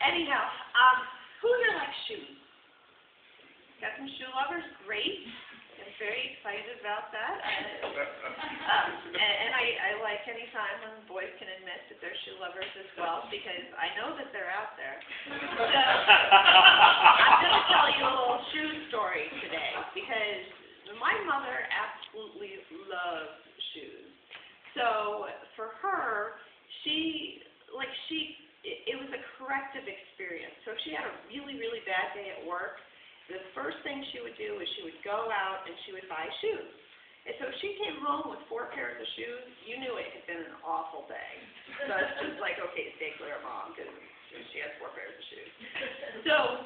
anyhow, who here likes shoes? Got some shoe lovers? Great. I'm very excited about that. And I like any time when boys can admit that they're shoe lovers as well, because I know that they're out there. So I'm going to tell you a little shoe story today, because my mother absolutely loves shoes. So for her, it was a corrective experience. So if she had a really, really bad day at work, the first thing she would do is she would go out and she would buy shoes. And so if she came home with 4 pairs of shoes, you knew it had been an awful day. So it's just like, okay, stay clear of Mom, because she has 4 pairs of shoes. So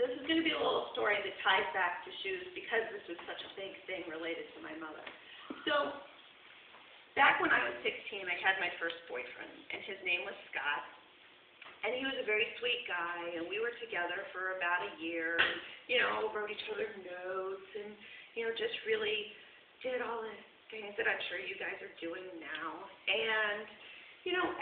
this is going to be a little story that ties back to shoes, because this was such a big thing related to my mother. So back when I was 16, I had my first boyfriend, and his name was Scott. And he was a very sweet guy, and we were together for about a year, and, wrote each other notes, and, just really did all the things that I'm sure you guys are doing now. And,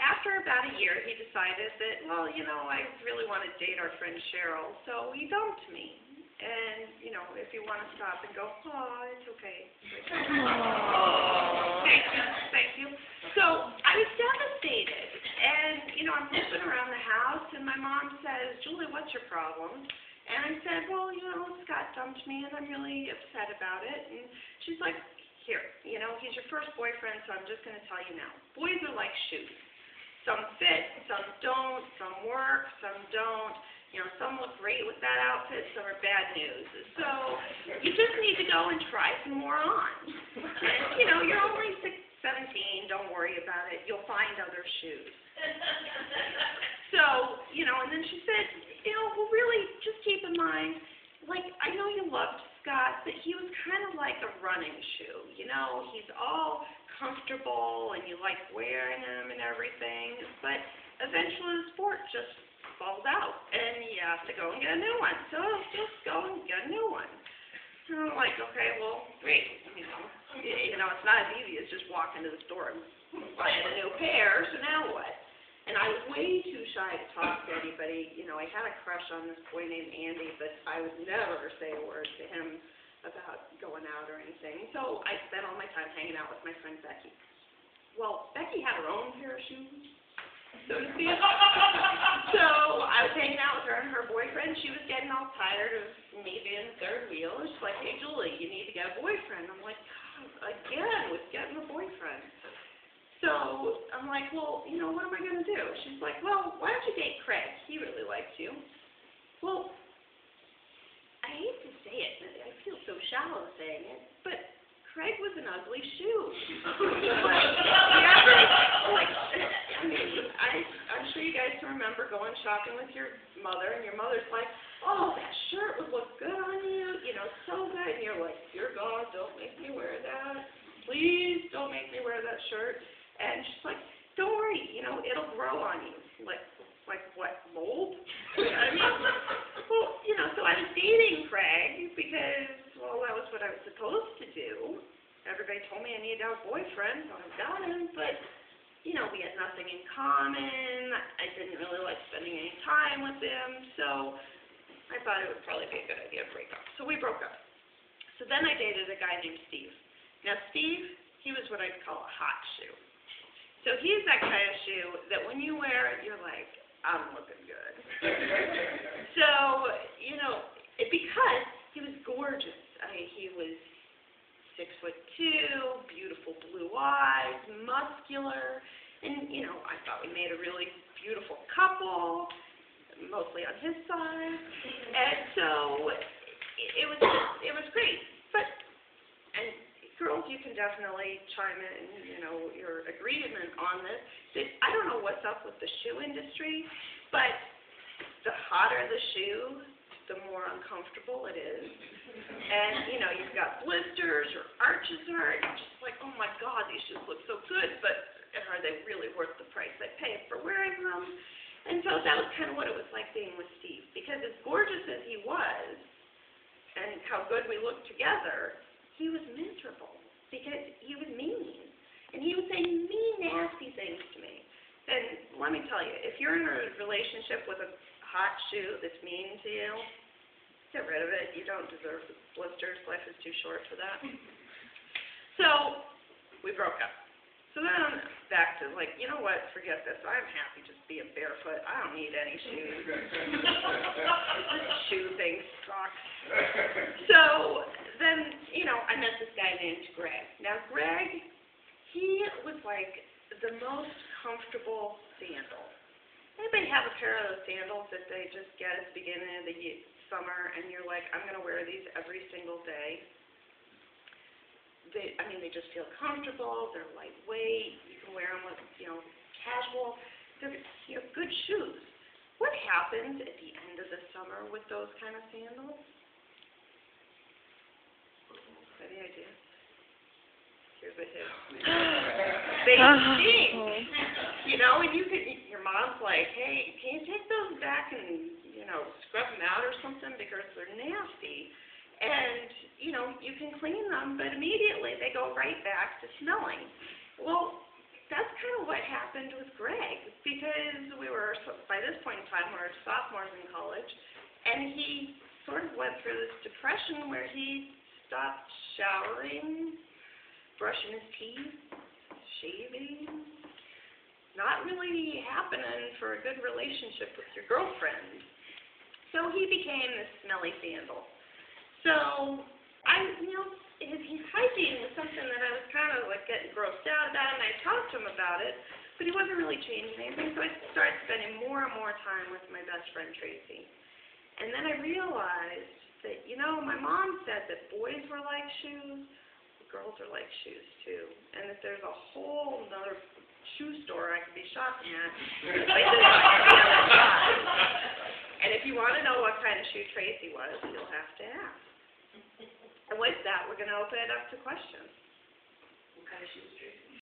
after about a year, he decided that, well, I really want to date our friend Cheryl, so he dumped me. And, if you want to stop and go, oh, it's okay. Thank you. So I was devastated. And, I'm looking around the house, and my mom says, Julie, what's your problem? And I said, well, Scott dumped me, and I'm really upset about it. And she's like, here, he's your first boyfriend, so I'm just going to tell you now. Boys are like shoes. Some fit, some don't, some work, some don't. Some look great with that outfit, some are bad news. So you just need to go and try some more on. And, you're only 17, don't worry about it. You'll find other shoes. So, and then she said, well, really, just keep in mind, I know you loved Scott, but he was kind of like a running shoe. He's all comfortable, and you like wearing him and everything, but eventually the sport just falls out, and you have to go and get a new one. So just go and get a new one. And I'm like, okay, well, great. It's not as easy as just walking to the store and buying a new pair, so now what? And I was way too shy to talk to anybody. I had a crush on this boy named Andy, but I would never say a word to him about going out or anything. So I spent all my time hanging out with my friend Becky. Well, Becky had her own pair of shoes, so to speak. So I was hanging out with her and her boyfriend. She was getting all tired of me being the third wheel. She's like, hey, Julie, you need to get a boyfriend. I'm like, God, again with getting a boyfriend. So I'm like, well, what am I going to do? She's like, well, why don't you date Craig? He really likes you. Well, I hate to say it. I feel so shallow saying it, but Craig was an ugly shoe. I'm sure you guys can remember going shopping with your mother, and your mother's like, oh, that shirt would look good on you, so good. And you're like, dear God, don't make me wear that. Please don't make me wear that shirt. And she's like, don't worry, it'll grow on you. Like what, mold? So I was dating Craig because, well, that was what I was supposed to do. Everybody told me I needed to have a boyfriend, so I got him, but, we had nothing in common. I didn't really like spending any time with him, so I thought it would probably be a good idea to break up. So we broke up. So then I dated a guy named Steve. Now, Steve, he was what I'd call a hot shoe. So he's that kind of shoe that when you wear it, you're like, I'm looking good. So, because he was gorgeous. He was 6'2", beautiful blue eyes, muscular, and, I thought we made a really beautiful couple, mostly on his side. And so it was great. And girls, you can definitely chime in, your agreement on this. I don't know what's up with the shoe industry, but the hotter the shoe, the more uncomfortable it is. And, you've got blisters or arches on it. You're just like, oh my God, these shoes look so good, but are they really worth the price I paid for wearing them? And so that was kind of what it was like being with Steve, because as gorgeous as he was, and how good we looked together, he was miserable because he was mean. And he would say mean, nasty things to me And let me tell you, if you're in a relationship with a hot shoe that's mean to you, get rid of it. You don't deserve the blisters. Life is too short for that. So, we broke up. So then back to like, you know what, forget this. I'm happy just being barefoot. I don't need any shoes. This shoe thing sucks. So then, I met this guy named Greg. Now Greg, he was like the most comfortable sandal. Anybody have a pair of those sandals that they just get at the beginning of the summer and you're like, I'm going to wear these every single day? They just feel comfortable, they're lightweight, you can wear them with, casual, they're, good shoes. What happens at the end of the summer with those kind of sandals? Any ideas? Here's a hint. They stink, and your mom's like, hey, can you take those back and, scrub them out or something because they're nasty. And, you can clean them, but immediately they go right back to smelling. Well, that's kind of what happened with Greg, because by this point in time, we were sophomores in college, and he sort of went through this depression where he stopped showering, brushing his teeth, shaving, not really happening for a good relationship with your girlfriend. So he became this smelly sandal. So, his hygiene was something that I was kind of like getting grossed out about, and I talked to him about it, but he wasn't really changing anything, so I started spending more and more time with my best friend Tracy. And then I realized that, my mom said that boys were like shoes, girls are like shoes too, and that there's a whole other shoe store I could be shopping at, places like the other side. And if you want to know what kind of shoe Tracy was, you'll have to ask. And with that, we're going to open it up to questions. What kind of shoes, Tracy?